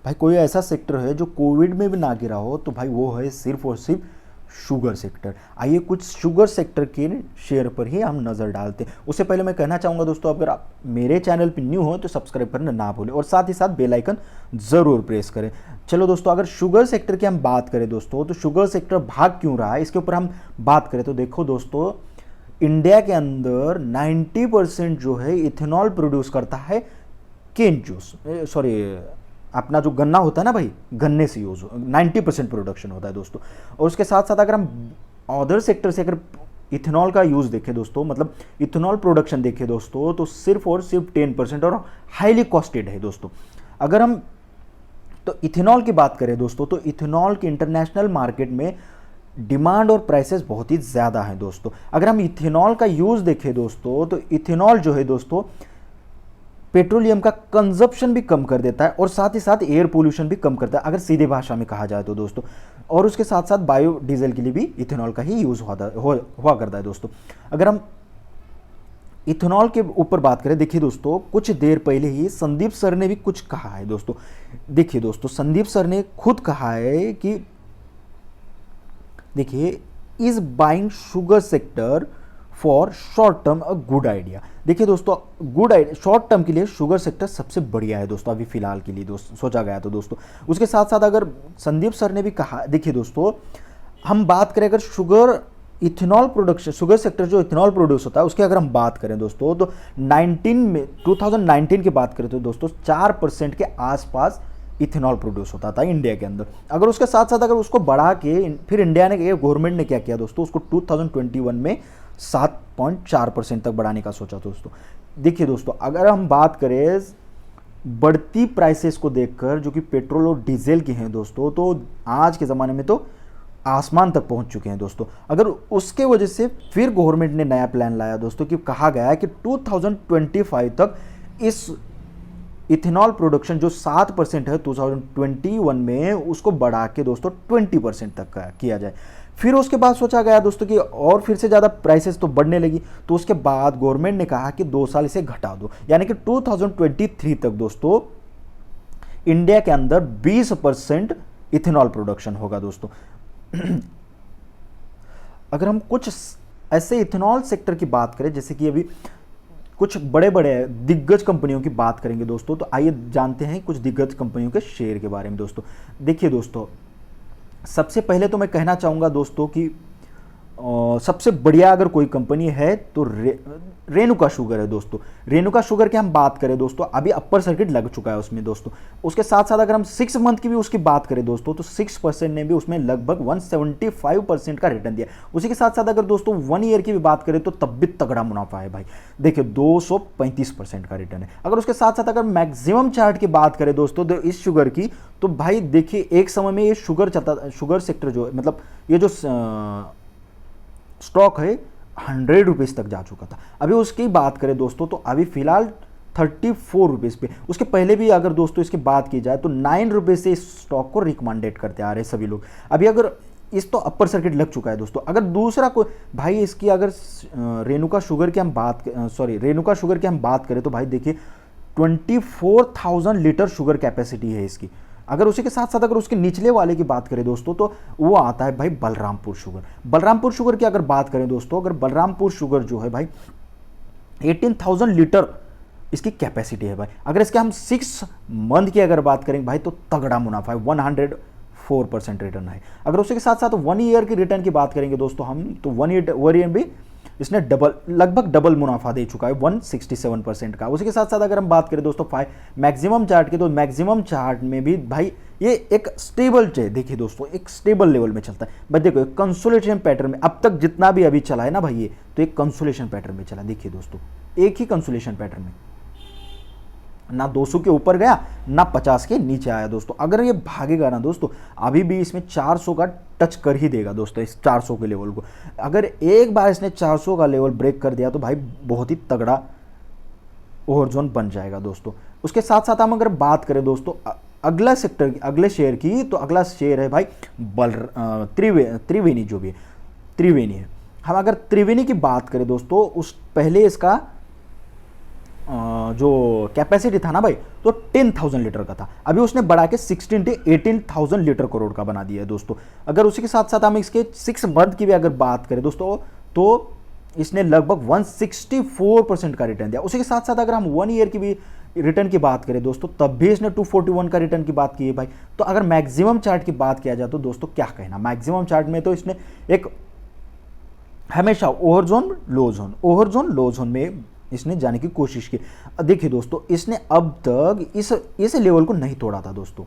भाई कोई ऐसा सेक्टर है जो कोविड में भी ना गिरा हो तो भाई वो है सिर्फ और सिर्फ शुगर सेक्टर। आइए कुछ शुगर सेक्टर के शेयर पर ही हम नज़र डालते हैं। उससे पहले मैं कहना चाहूँगा दोस्तों, अगर आप मेरे चैनल पर न्यू हो तो सब्सक्राइब करना ना भूलें और साथ ही साथ बेल आइकन ज़रूर प्रेस करें। चलो दोस्तों, अगर शुगर सेक्टर की हम बात करें दोस्तों, तो शुगर सेक्टर भाग क्यों रहा है इसके ऊपर हम बात करें तो देखो दोस्तों, इंडिया के अंदर 90% जो है इथेनॉल प्रोड्यूस करता है केन जूस, सॉरी अपना जो गन्ना होता है ना भाई, गन्ने से यूज 90% प्रोडक्शन होता है दोस्तों। और उसके साथ साथ अगर हम अदर सेक्टर से अगर इथेनॉल का यूज़ देखें दोस्तों, मतलब इथेनॉल प्रोडक्शन देखें दोस्तों, तो सिर्फ और सिर्फ 10% और हाईली कॉस्टेड है दोस्तों। अगर हम तो इथेनॉल की बात करें दोस्तों, तो इथेनॉल की इंटरनेशनल मार्केट में डिमांड और प्राइसेस बहुत ही ज़्यादा हैं दोस्तों। अगर हम इथेनॉल का यूज़ देखें दोस्तों, तो इथेनॉल जो है दोस्तों पेट्रोलियम का कंजप्शन भी कम कर देता है और साथ ही साथ एयर पोल्यूशन भी कम करता है, अगर सीधे भाषा में कहा जाए तो दोस्तों। और उसके साथ साथ बायोडीजल के लिए भी इथेनॉल का ही यूज़ हुआ करता है दोस्तों। अगर हम इथेनॉल के ऊपर बात करें, देखिए दोस्तों कुछ देर पहले ही संदीप सर ने भी कुछ कहा है दोस्तों। देखिए दोस्तों, संदीप सर ने खुद कहा है कि देखिए, is buying sugar sector for short term a good idea. देखिए दोस्तों, गुड आइडिया शॉर्ट टर्म के लिए शुगर सेक्टर सबसे बढ़िया है दोस्तों, अभी फिलहाल के लिए दोस्तों सोचा गया तो दोस्तों। उसके साथ साथ अगर संदीप सर ने भी कहा, देखिए दोस्तों हम बात करें अगर sugar ethanol production, sugar sector जो इथेनॉल प्रोड्यूस होता है उसकी अगर हम बात करें दोस्तों, तो 2019 की बात करें तो दोस्तों 4% के आसपास इथेनॉल प्रोड्यूस होता था इंडिया के अंदर। अगर उसके साथ साथ अगर उसको बढ़ा के फिर इंडिया ने, गवर्नमेंट ने क्या किया दोस्तों, उसको 2021 में 7.4% तक बढ़ाने का सोचा दोस्तों। देखिए दोस्तों, अगर हम बात करें बढ़ती प्राइसेस को देखकर जो कि पेट्रोल और डीजल की हैं दोस्तों, तो आज के ज़माने में तो आसमान तक पहुंच चुके हैं दोस्तों। अगर उसके वजह से फिर गवर्नमेंट ने नया प्लान लाया दोस्तों कि कहा गया है कि 2025 तक इस इथेनॉल प्रोडक्शन जो 7% है 2021 में, उसको बढ़ा के दोस्तों 20% तक का किया जाए। फिर उसके बाद सोचा गया दोस्तों कि और फिर से ज़्यादा प्राइसेस तो बढ़ने लगी, तो उसके बाद गवर्नमेंट ने कहा कि 2 साल इसे घटा दो, यानी कि 2023 तक दोस्तों इंडिया के अंदर 20% इथेनॉल प्रोडक्शन होगा दोस्तों। अगर हम कुछ ऐसे इथेनॉल सेक्टर की बात करें, जैसे कि अभी कुछ बड़े बड़े दिग्गज कंपनियों की बात करेंगे दोस्तों, तो आइए जानते हैं कुछ दिग्गज कंपनियों के शेयर के बारे में दोस्तों। देखिए दोस्तों, सबसे पहले तो मैं कहना चाहूँगा दोस्तों कि सबसे बढ़िया अगर कोई कंपनी है तो रेणुका शुगर है दोस्तों। रेणुका शुगर की हम बात करें दोस्तों, अभी अपर सर्किट लग चुका है उसमें दोस्तों। उसके साथ साथ अगर हम 6 मंथ की भी उसकी बात करें दोस्तों, तो 6% ने भी उसमें लगभग 175% का रिटर्न दिया। उसी के साथ साथ अगर दोस्तों 1 ईयर की भी बात करें तो तब भी तगड़ा मुनाफा है भाई, देखिए 235% का रिटर्न है। अगर उसके साथ साथ अगर मैक्सिमम चार्ट की बात करें दोस्तों तो इस शुगर की, तो भाई देखिए एक समय में ये शुगर सेक्टर जो है, मतलब ये जो स्टॉक है 100 रुपीज़ तक जा चुका था। अभी उसकी बात करें दोस्तों, तो अभी फिलहाल 34 रुपीज़ पे। उसके पहले भी अगर दोस्तों इसकी बात की जाए तो 9 रुपये से इस स्टॉक को रिकमेंडेड करते आ रहे हैं सभी लोग। अभी अगर इस तो अपर सर्किट लग चुका है दोस्तों। अगर दूसरा कोई भाई इसकी अगर रेणुका शुगर की हम बात करें तो भाई देखिए 24,000 लीटर शुगर कैपेसिटी है इसकी। अगर उसी के साथ साथ अगर उसके निचले वाले की बात करें दोस्तों, तो वो आता है भाई बलरामपुर शुगर। बलरामपुर शुगर की अगर बात करें दोस्तों, अगर बलरामपुर शुगर जो है भाई 18,000 लीटर इसकी कैपेसिटी है भाई। अगर इसके हम 6 मंथ की अगर बात करें भाई, तो तगड़ा मुनाफा है, 104% रिटर्न है। अगर उसी के साथ साथ 1 ईयर की रिटर्न की बात करेंगे दोस्तों हम, तो 1 ईयर भी इसने लगभग डबल मुनाफा दे चुका है, 167% का। उसी के साथ साथ अगर हम बात करें दोस्तों मैक्सिमम चार्ट की, तो मैक्सिमम चार्ट में भी भाई ये एक स्टेबल है, देखिए दोस्तों एक स्टेबल लेवल में चलता है भाई। देखो कंसोलिडेशन पैटर्न में अब तक जितना भी अभी चला है ना भाई, ये तो एक कंसोलिडेशन पैटर्न में चला। देखिए दोस्तों एक ही कंसोलिडेशन पैटर्न में, ना 200 के ऊपर गया ना 50 के नीचे आया दोस्तों। अगर ये भागेगा ना दोस्तों, अभी भी इसमें 400 का टच कर ही देगा दोस्तों, इस 400 के लेवल को। अगर एक बार इसने 400 का लेवल ब्रेक कर दिया तो भाई बहुत ही तगड़ा ओवर जोन बन जाएगा दोस्तों। उसके साथ साथ हम अगर बात करें दोस्तों अगला सेक्टर की, अगले शेयर की, तो अगला शेयर है भाई त्रिवेणी, जो भी है त्रिवेणी है। हम अगर त्रिवेणी की बात करें दोस्तों, उस पहले इसका जो कैपेसिटी था ना भाई, तो 10,000 लीटर का था, अभी उसने बढ़ा के 16 से 18,000 लीटर करोड़ का बना दिया है दोस्तों। अगर उसी के साथ साथ हम इसके 6 मंथ की भी अगर बात करें दोस्तों, तो इसने लगभग 164% का रिटर्न दिया। उसी के साथ साथ अगर हम 1 ईयर की भी रिटर्न की बात करें दोस्तों, तब भी इसने 241 का रिटर्न की बात की है भाई। तो अगर मैक्सिमम चार्ट की बात किया जाए तो दोस्तों क्या कहना, मैक्सिमम चार्ट में तो इसने एक हमेशा ओवर जोन लो जोन में इसने जाने की कोशिश की। देखिए दोस्तों, इसने अब तक इस लेवल को नहीं तोड़ा था दोस्तों।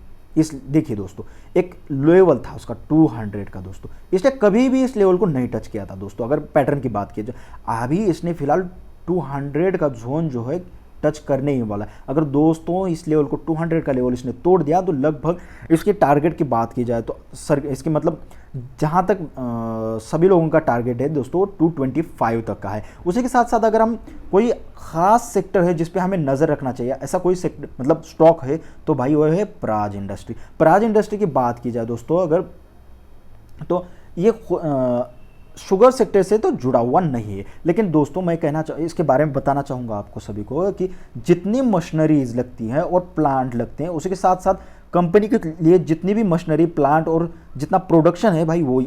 देखिए दोस्तों, एक लेवल था उसका 200 का दोस्तों, इसने कभी भी इस लेवल को नहीं टच किया था दोस्तों। अगर पैटर्न की बात की जाए, अभी इसने फिलहाल 200 का जोन जो है टच करने ही वाला है। अगर दोस्तों इस लेवल को 200 का लेवल इसने तोड़ दिया तो लगभग इसके टारगेट की बात की जाए तो सर इसके मतलब जहाँ तक सभी लोगों का टारगेट है दोस्तों 225 तक का है। उसी के साथ साथ अगर हम कोई ख़ास सेक्टर है जिस पे हमें नज़र रखना चाहिए, ऐसा कोई सेक्टर मतलब स्टॉक है, तो भाई वो है प्राज इंडस्ट्री। प्राज इंडस्ट्री की बात की जाए दोस्तों अगर, तो ये शुगर सेक्टर से तो जुड़ा हुआ नहीं है, लेकिन दोस्तों मैं इसके बारे में बताना चाहूँगा आपको सभी को कि जितनी मशीनरीज लगती हैं और प्लांट लगते हैं, उसी के साथ साथ कंपनी के लिए जितनी भी मशीनरी प्लांट और जितना प्रोडक्शन है भाई, वो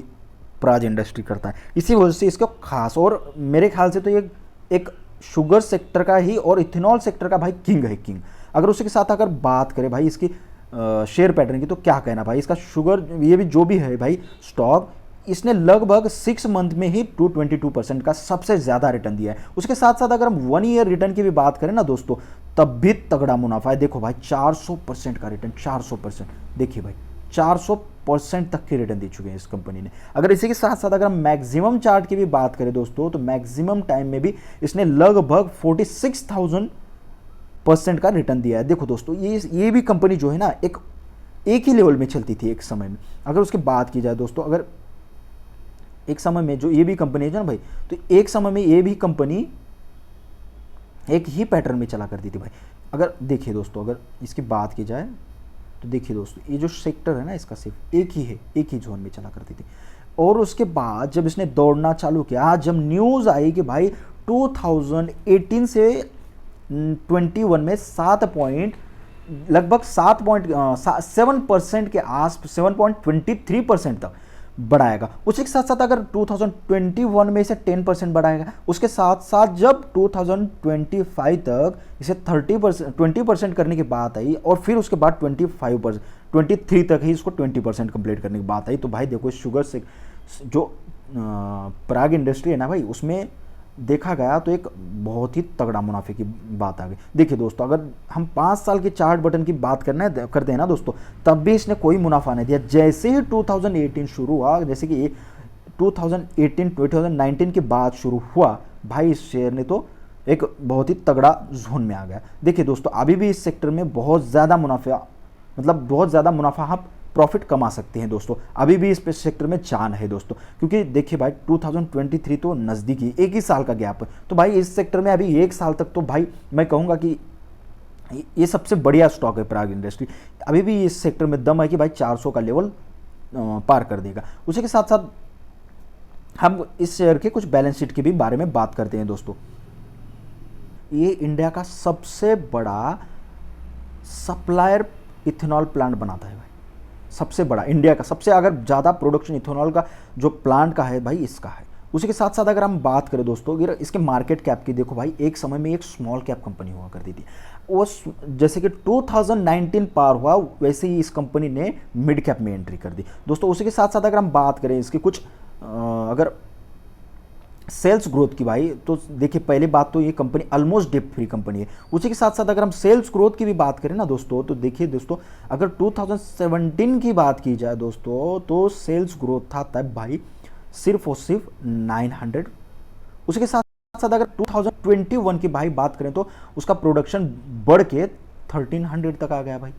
प्राज इंडस्ट्री करता है। इसी वजह से इसको खास, और मेरे ख्याल से तो ये एक शुगर सेक्टर का ही और इथेनॉल सेक्टर का भाई किंग है, किंग। अगर उसी के साथ अगर बात करें भाई इसकी शेयर पैटर्न की, तो क्या कहना भाई, इसका शुगर ये भी जो भी है भाई स्टॉक, इसने लगभग 6 मंथ में ही 222% का सबसे ज़्यादा रिटर्न दिया है। उसके साथ साथ अगर हम 1 ईयर रिटर्न की भी बात करें ना दोस्तों, तब भी तगड़ा मुनाफा है। देखो भाई 400% का रिटर्न, 400%, देखिए भाई 400% तक की रिटर्न दे चुके हैं इस कंपनी ने। अगर इसी के साथ साथ अगर हम मैक्सिमम चार्ट की भी बात करें दोस्तों, तो मैक्सिमम टाइम में भी इसने लगभग 46,000% का रिटर्न दिया है। देखो दोस्तों, ये भी कंपनी जो है ना एक ही लेवल में चलती थी एक समय में। अगर उसकी बात की जाए दोस्तों, अगर एक समय में जो ये भी कंपनी है ना भाई, तो एक समय में ये भी कंपनी एक ही पैटर्न में चला करती थी भाई। अगर देखिए दोस्तों, अगर इसकी बात की जाए तो देखिए दोस्तों, ये जो सेक्टर है ना इसका सिर्फ एक ही है, एक ही जोन में चला करती थी। और उसके बाद जब इसने दौड़ना चालू किया, जब न्यूज़ आई कि भाई 2018 से 21 में लगभग 7.7% के आस 7.23% तक बढ़ाएगा। उसी के साथ साथ अगर 2021 में इसे 10% बढ़ाएगा, उसके साथ साथ जब 2025 तक इसे 20% करने की बात आई, और फिर उसके बाद 23 तक ही इसको 20% कंप्लीट करने की बात आई, तो भाई देखो शुगर से जो पराग इंडस्ट्री है ना भाई, उसमें देखा गया तो एक बहुत ही तगड़ा मुनाफे की बात आ गई। देखिए दोस्तों, अगर हम 5 साल के चार्ट बटन की बात करते हैं ना दोस्तों, तब भी इसने कोई मुनाफा नहीं दिया। जैसे ही 2018 शुरू हुआ, जैसे कि 2019 के बाद शुरू हुआ भाई, इस शेयर ने तो एक बहुत ही तगड़ा जोन में आ गया। देखिए दोस्तों, अभी भी इस सेक्टर में बहुत ज़्यादा मुनाफा आप प्रॉफिट कमा सकते हैं दोस्तों। अभी भी इस सेक्टर में जान है दोस्तों, क्योंकि देखिए भाई 2023 तो नज़दीकी, एक ही साल का गैप है, तो भाई इस सेक्टर में अभी 1 साल तक तो भाई मैं कहूँगा कि ये सबसे बढ़िया स्टॉक है पराग इंडस्ट्री। अभी भी इस सेक्टर में दम है कि भाई 400 का लेवल पार कर देगा। उसी के साथ साथ हम इस शेयर के कुछ बैलेंस शीट के भी बारे में बात करते हैं दोस्तों। ये इंडिया का सबसे बड़ा सप्लायर इथेनॉल प्लांट बनाता है भाई, सबसे बड़ा इंडिया का, सबसे अगर ज़्यादा प्रोडक्शन इथेनॉल का जो प्लांट का है भाई इसका है। उसी के साथ साथ अगर हम बात करें दोस्तों, अगर इसके मार्केट कैप की देखो भाई, एक समय में एक स्मॉल कैप कंपनी हुआ करती थी, वो जैसे कि 2019 पार हुआ वैसे ही इस कंपनी ने मिड कैप में एंट्री कर दी दोस्तों। उसी के साथ साथ अगर हम बात करें इसकी कुछ अगर सेल्स ग्रोथ की भाई, तो देखिए पहली बात तो ये company almost debt free company है। उसी के साथ साथ अगर हम सेल्स ग्रोथ की भी बात करें ना दोस्तों, तो देखिए दोस्तों, अगर 2017 की बात की जाए दोस्तों, तो सेल्स ग्रोथ था तब भाई सिर्फ और सिर्फ 900। उसी के साथ साथ अगर 2021 की भाई बात करें तो उसका प्रोडक्शन बढ़ के 1300 तक आ गया भाई।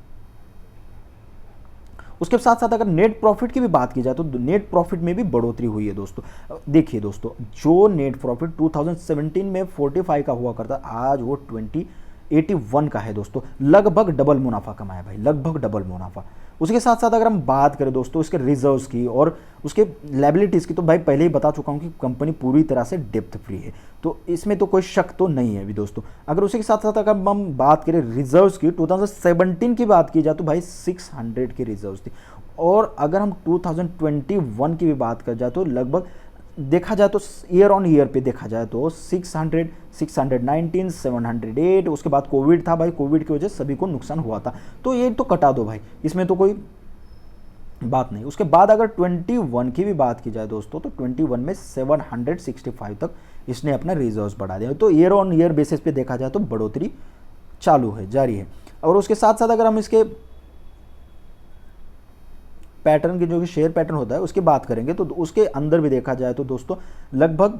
उसके साथ साथ अगर नेट प्रॉफिट की भी बात की जाए तो नेट प्रॉफिट में भी बढ़ोतरी हुई है दोस्तों। देखिए दोस्तों, जो नेट प्रॉफिट 2017 में 45 का हुआ करता, आज वो 81 का है दोस्तों, लगभग डबल मुनाफा कमाया भाई, लगभग डबल मुनाफा। उसके साथ साथ अगर हम बात करें दोस्तों इसके रिजर्व्स की और उसके लायबिलिटीज़ की, तो भाई पहले ही बता चुका हूँ कि कंपनी पूरी तरह से डेप्थ फ्री है, तो इसमें तो कोई शक तो नहीं है अभी दोस्तों। अगर उसी के साथ साथ अगर हम बात करें रिजर्व्स की, 2017 की बात की जाए तो भाई 600 की रिजर्व्स थी, और अगर हम 2021 की भी बात कर जाए तो लगभग देखा जाए तो ईयर ऑन ईयर पे देखा जाए तो 600, 619, 708, उसके बाद कोविड था भाई, कोविड की वजह से सभी को नुकसान हुआ था, तो ये तो कटा दो भाई, इसमें तो कोई बात नहीं। उसके बाद अगर 21 की भी बात की जाए दोस्तों, तो 21 में 765 तक इसने अपना रिजर्व्स बढ़ा दिया, तो ईयर ऑन ईयर बेसिस पे देखा जाए तो बढ़ोतरी चालू है, जारी है। और उसके साथ साथ अगर हम इसके पैटर्न की, जो कि शेयर पैटर्न होता है उसकी बात करेंगे, तो उसके अंदर भी देखा जाए तो दोस्तों लगभग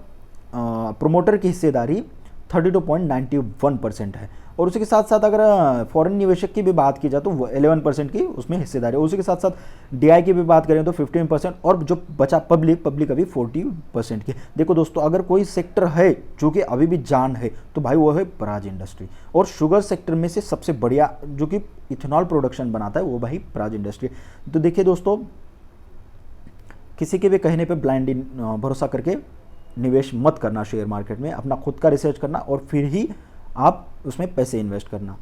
प्रोमोटर की हिस्सेदारी 32.91% है, और उसी के साथ साथ अगर फॉरेन निवेशक की भी बात की जाए तो 11% की उसमें हिस्सेदारी है। उसी के साथ साथ डीआई की भी बात करें तो 15%, और जो बचा पब्लिक अभी 40% की। देखो दोस्तों, अगर कोई सेक्टर है जो कि अभी भी जान है तो भाई वो है प्राज इंडस्ट्री, और शुगर सेक्टर में से सबसे बढ़िया जो कि इथेनॉल प्रोडक्शन बनाता है वो भाई प्राज इंडस्ट्री। तो देखिए दोस्तों, किसी के भी कहने पे ब्लाइंड भरोसा करके निवेश मत करना शेयर मार्केट में, अपना खुद का रिसर्च करना और फिर ही आप उसमें पैसे इन्वेस्ट करना।